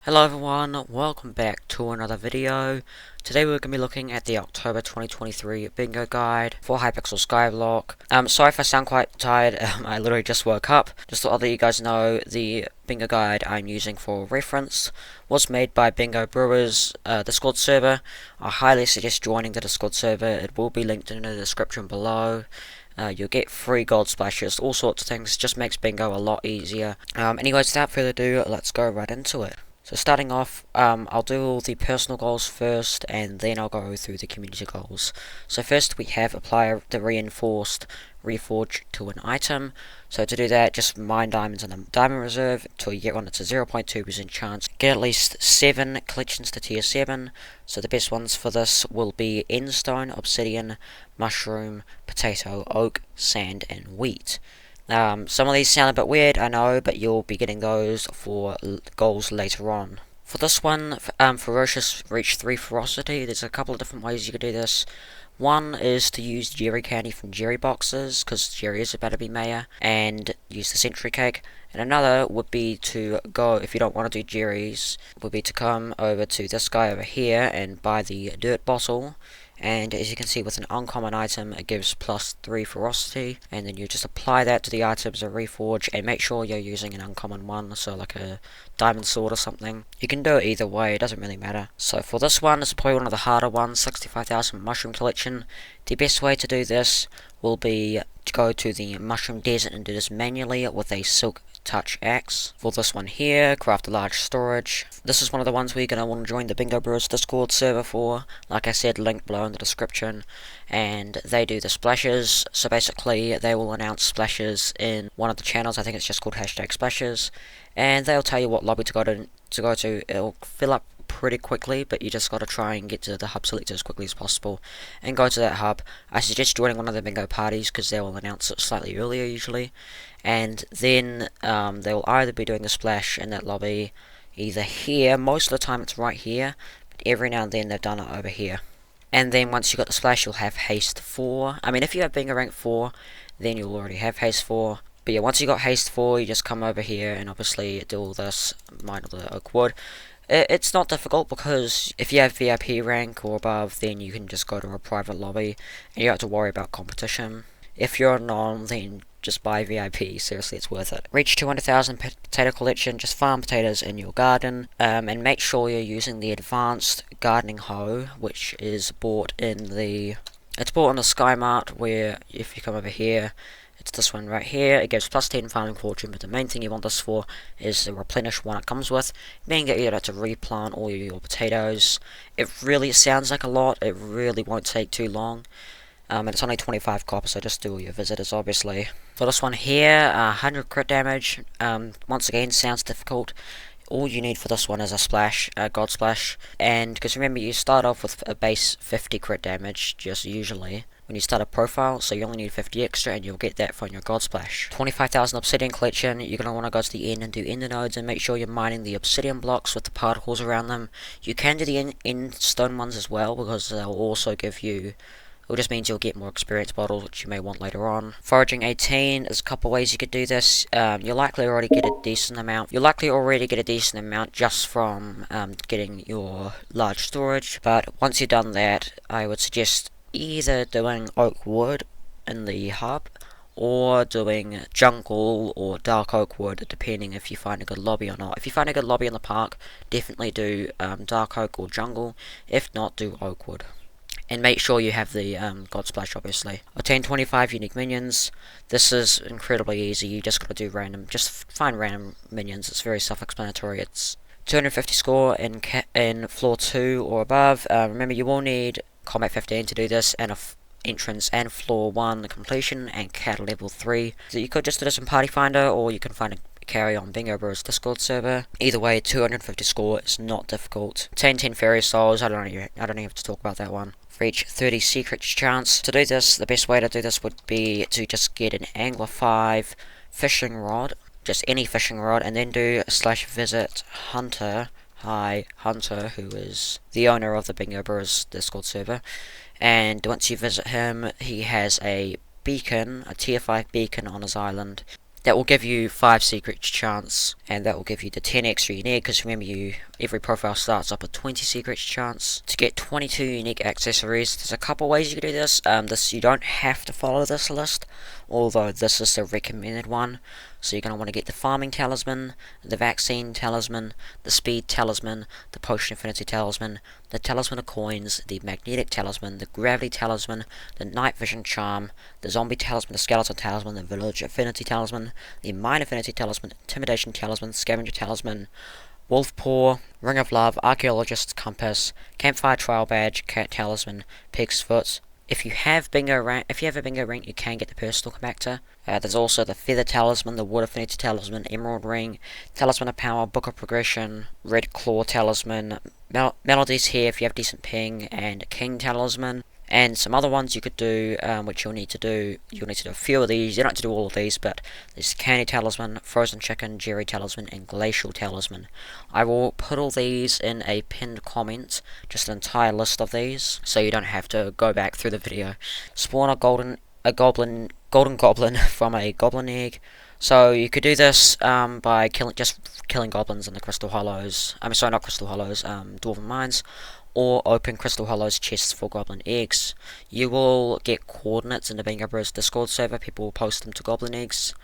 Hello everyone, welcome back to another video. Today we're going to be looking at the October 2023 bingo guide for Hypixel Skyblock. Sorry if I sound quite tired, I literally just woke up. Just thought I'd let you guys know the bingo guide I'm using for reference was made by Bingo Brewers Discord server. I highly suggest joining the Discord server, it will be linked in the description below. You'll get free gold splashes, all sorts of things, just makes bingo a lot easier. Anyways, without further ado, let's go right into it. So starting off, I'll do all the personal goals first, and then I'll go through the community goals. So first we have apply the reinforced reforge to an item. So to do that, just mine diamonds in the diamond reserve until you get one that's a 0.2% chance. Get at least 7 collections to tier 7. So the best ones for this will be endstone, obsidian, mushroom, potato, oak, sand, and wheat. Some of these sound a bit weird, I know, but you'll be getting those for goals later on. For this one, Ferocious Reach 3 Ferocity, there's a couple of different ways you could do this. One is to use Jerry Candy from Jerry Boxes, because Jerry is about to be mayor, and use the Century Cake. And another would be to go, if you don't want to do Jerry's, would be to come over to this guy over here and buy the Dirt Bottle. And as you can see, with an uncommon item, it gives plus 3 ferocity, and then you just apply that to the items of reforge, and make sure you're using an uncommon one, so like a diamond sword or something. You can do it either way, it doesn't really matter. So for this one, it's probably one of the harder ones, 65,000 mushroom collection. The best way to do this will be to go to the mushroom desert and do this manually with a silk touch axe. For this one here, craft a large storage. This is one of the ones where you're going to want to join the Bingo Brewers Discord server for. Like I said, link below in the description. And they do the splashes. So basically, they will announce splashes in one of the channels. I think it's just called #splashes. And they'll tell you what lobby to go to. It'll fill up pretty quickly, but you just got to try and get to the hub selector as quickly as possible and go to that hub. I suggest joining one of the bingo parties because they will announce it slightly earlier usually, and then they will either be doing the splash in that lobby either here, most of the time it's right here, but every now and then they've done it over here. And then once you got the splash, you'll have haste 4. I mean, if you have bingo rank 4, then you'll already have haste 4. But yeah, once you got haste 4, you just come over here and obviously do all this, mine all the oak wood. It's not difficult because if you have VIP rank or above, then you can just go to a private lobby and you don't have to worry about competition. If you're non, then just buy VIP, seriously it's worth it. Reach 200,000 potato collection, just farm potatoes in your garden, and make sure you're using the advanced gardening hoe, which is bought in the... It's bought on the Sky Mart, where if you come over here, it's this one right here. It gives plus 10 farming fortune, but the main thing you want this for is the replenish one it comes with, meaning that you don't have to replant all your potatoes. It really sounds like a lot, it really won't take too long. And it's only 25 copper, so just do all your visitors, obviously. For this one here, 100 crit damage, once again, sounds difficult. All you need for this one is a splash, a god splash, and because remember you start off with a base 50 crit damage, just usually, when you start a profile, so you only need 50 extra and you'll get that from your god splash. 25,000 obsidian collection, you're going to want to go to the end and do ender nodes and make sure you're mining the obsidian blocks with the particles around them. You can do the end stone ones as well, because they'll also give you... It just means you'll get more experience bottles, which you may want later on. Foraging 18, there's a couple ways you could do this. You'll likely already get a decent amount. Just from getting your large storage. But once you've done that, I would suggest either doing oak wood in the hub, or doing jungle or dark oak wood, depending if you find a good lobby or not. If you find a good lobby in the park, definitely do dark oak or jungle. If not, do oak wood. And make sure you have the God Splash, obviously. Obtain 25 unique minions. This is incredibly easy. You just gotta do random. Just find random minions. It's very self-explanatory. It's 250 score in floor 2 or above. Remember, you will need combat 15 to do this, and a entrance and floor 1 completion, and cat level 3. So you could just do this in Party Finder, or you can find a carry on Bingo Brewers Discord server. Either way, 250 score is not difficult. Obtain 10 fairy souls. I don't even have to talk about that one. Reach 30 secrets chance. To do this, the best way to do this would be to just get an Angler 5 fishing rod, just any fishing rod, and then do /visit Hunter. Hi, Hunter, who is the owner of the Bingo Brewers Discord server. And once you visit him, he has a beacon, a tier 5 beacon on his island. That will give you 5 secrets chance, and that will give you the 10 extra you need, because remember, every profile starts up with 20 secrets chance. To get 22 unique accessories, there's a couple ways you can do this. You don't have to follow this list, although this is the recommended one. So you're going to want to get the farming talisman, the vaccine talisman, the speed talisman, the potion infinity talisman, the talisman of coins, the magnetic talisman, the gravity talisman, the night vision charm, the zombie talisman, the skeleton talisman, the village affinity talisman, the mine affinity talisman, intimidation talisman, scavenger talisman, wolf paw, ring of love, archaeologist's compass, campfire trial badge, cat talisman, pig's foot. If you have a bingo rank, you can get the personal compactor. There's also the feather talisman, the wood affinity talisman, emerald ring, talisman of power, book of progression, red claw talisman, melodies here if you have decent ping, and king talisman. And some other ones you could do, which you'll need to do a few of these. You don't have to do all of these, but there's candy talisman, frozen chicken, Jerry talisman, and glacial talisman. I will put all these in a pinned comment, just an entire list of these, so you don't have to go back through the video. Spawn a golden goblin from a goblin egg. So you could do this by killing goblins in the crystal hollows. Sorry, not crystal hollows, dwarven mines. Or open crystal hollows chests for goblin eggs. You will get coordinates in the Bingo Bros Discord server. People will post them to goblin eggs.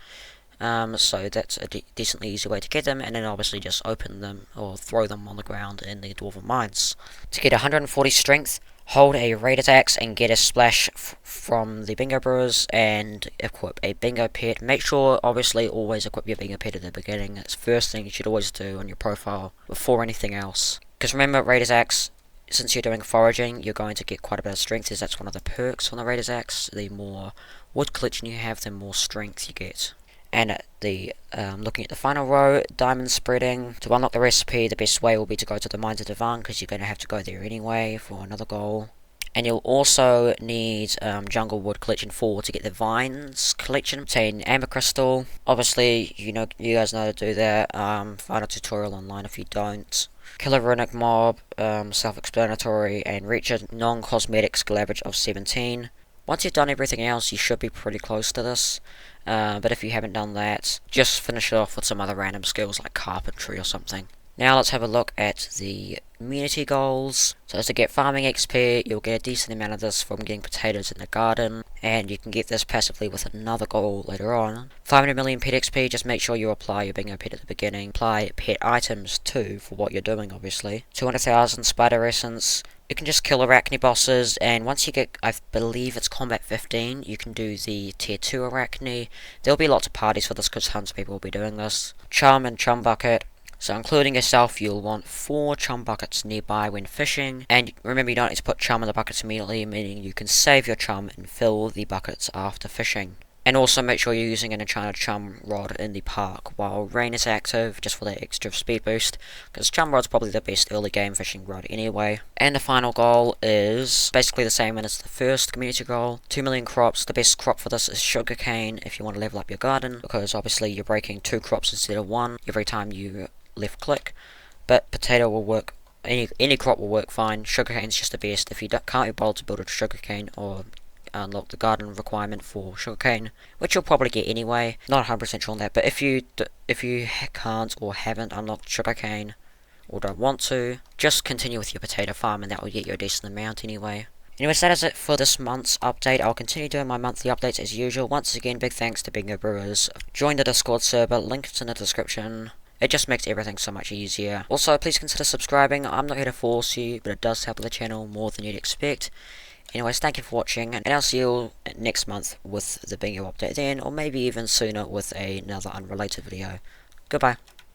So that's a decently easy way to get them, and then obviously just open them or throw them on the ground in the dwarven mines. To get 140 strength, hold a raided axe and get a splash from the Bingo Bros and equip a bingo pet. Make sure, obviously, always equip your bingo pet at the beginning. That's the first thing you should always do on your profile before anything else. Because remember, raided axe, since you're doing foraging, you're going to get quite a bit of strength, as that's one of the perks on the Raider's Axe. The more wood collection you have, the more strength you get. And looking at the final row, diamond spreading. To unlock the recipe, the best way will be to go to the Mines of Divan, because you're going to have to go there anyway for another goal. And you'll also need jungle wood collection 4 to get the vines collection. Obtain amber crystal. Obviously, you guys know how to do that. Find a tutorial online if you don't. Kill a runic mob, self-explanatory, and reach a non-cosmetic skill average of 17. Once you've done everything else, you should be pretty close to this. But if you haven't done that, just finish it off with some other random skills like carpentry or something. Now let's have a look at the immunity goals. So to get farming XP, you'll get a decent amount of this from getting potatoes in the garden, and you can get this passively with another goal later on. 500 million pet XP, just make sure you apply your bingo pet at the beginning. Apply pet items too for what you're doing, obviously. 200,000 spider essence. You can just kill arachne bosses, and once you get, I believe it's combat 15, you can do the tier 2 arachne. There'll be lots of parties for this because tons of people will be doing this. Charm and chum bucket. So including yourself, you'll want 4 chum buckets nearby when fishing. And remember, you don't need to put chum in the buckets immediately, meaning you can save your chum and fill the buckets after fishing. And also make sure you're using an enchanted chum rod in the park while rain is active, just for that extra speed boost, because chum rod's probably the best early game fishing rod anyway. And the final goal is basically the same as the first community goal. 2 million crops. The best crop for this is sugarcane if you want to level up your garden, because obviously you're breaking 2 crops instead of 1 every time you left click. But potato will work, any crop will work fine. Sugarcane's just the best. If you can't be bothered to build a sugarcane or unlock the garden requirement for sugarcane, which you'll probably get anyway, not 100% sure on that, but if you can't or haven't unlocked sugarcane or don't want to, just continue with your potato farm and that will get you a decent amount anyway. Anyways, that is it for this month's update. I'll continue doing my monthly updates as usual. Once again, big thanks to Bingo Brewers. Join the Discord server, link's in the description. It just makes everything so much easier. Also, please consider subscribing. I'm not here to force you, but it does help the channel more than you'd expect. Anyways, thank you for watching, and I'll see you next month with the bingo update then, or maybe even sooner with another unrelated video. Goodbye.